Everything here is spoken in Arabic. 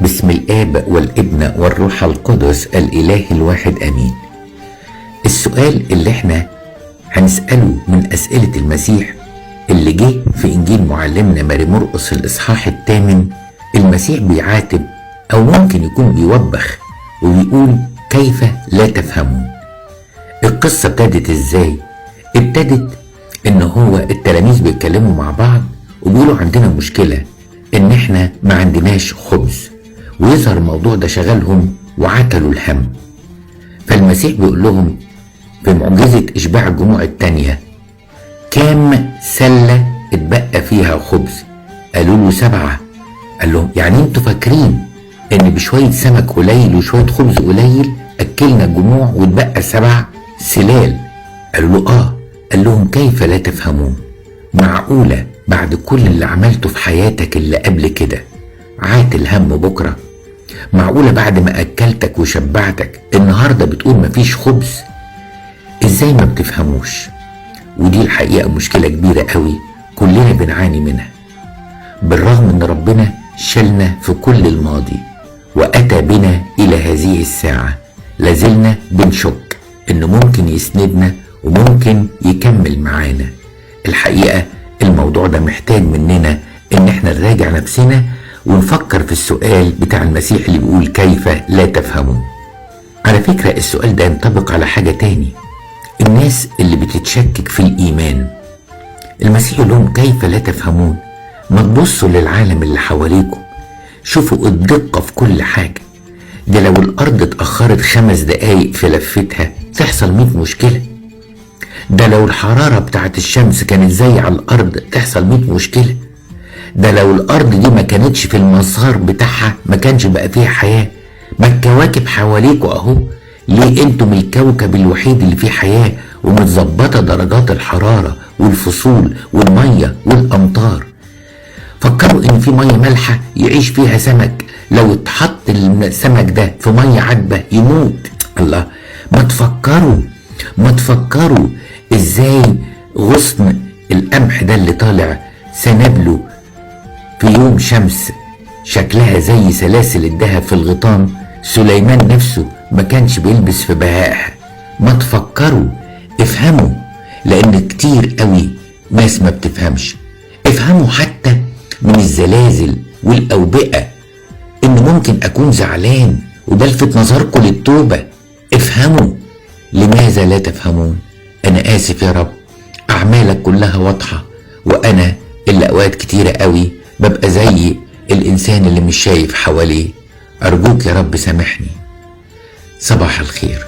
باسم الآب والابن والروح القدس الإله الواحد آمين. السؤال اللي احنا هنسأله من أسئلة المسيح اللي جه في إنجيل معلمنا ماري مرقس الإصحاح 8، المسيح بيعاتب أو ممكن يكون بيوبخ وبيقول كيف لا تفهمون. القصة ابتدت ازاي؟ ابتدت ان هو التلاميذ بيتكلموا مع بعض وبيقولوا عندنا مشكلة ان احنا ما عندناش خبز، ويظهر الموضوع ده شغلهم وعتلوا الهم. فالمسيح بيقول لهم في معجزة اشباع الجموع التانية كام سلة اتبقى فيها خبز؟ قالوا له 7. قال لهم يعني انتوا فاكرين ان بشوية سمك قليل وشوية خبز قليل اكلنا الجموع واتبقى 7 سلال؟ قالوا له قال لهم كيف لا تفهمون؟ معقولة بعد كل اللي عملته في حياتك اللي قبل كده عاتل هم بكرة؟ معقولة بعد ما أكلتك وشبعتك النهاردة بتقول مفيش خبز؟ إزاي ما بتفهموش؟ ودي الحقيقة مشكلة كبيرة قوي كلنا بنعاني منها، بالرغم ان ربنا شلنا في كل الماضي وأتى بنا إلى هذه الساعة لازلنا بنشك إنه ممكن يسندنا وممكن يكمل معانا. الحقيقة الموضوع ده محتاج مننا إن احنا نراجع نفسنا ونفكر في السؤال بتاع المسيح اللي بيقول كيف لا تفهمون. على فكرة السؤال ده ينطبق على حاجة تاني، الناس اللي بتتشكك في الإيمان. المسيح يقول لهم كيف لا تفهمون؟ ما تبصوا للعالم اللي حواليكم، شوفوا الدقة في كل حاجة. ده لو الأرض اتأخرت 5 دقايق في لفتها تحصل 100 مشكلة. ده لو الحرارة بتاعت الشمس كانت زي على الأرض تحصل 100 مشكلة. ده لو الأرض دي ما كانتش في المسار بتاعها ما كانش بقى فيها حياة. ما الكواكب حواليكوا أهو، ليه انتم الكوكب الوحيد اللي فيه حياة ومتظبطة درجات الحرارة والفصول والمية والأمطار. فكروا ان في مية مالحة يعيش فيها سمك، لو اتحط السمك ده في مية عذبة يموت. الله، ما تفكروا ازاي غصن القمح ده اللي طالع سنابله في يوم شمس شكلها زي سلاسل الذهب في الغيطان، سليمان نفسه ما كانش بيلبس في بهائها. ما تفكروا، افهموا، لان كتير قوي ناس ما بتفهمش. افهموا حتى من الزلازل والأوبئة إن ممكن أكون زعلان وده لفت نظركم للتوبة. افهموا. لماذا لا تفهمون؟ أنا آسف يا رب، أعمالك كلها واضحة وأنا اللي أوقات كتيرة قوي ببقى زي الإنسان اللي مش شايف حواليه. أرجوك يا رب سامحني. صباح الخير.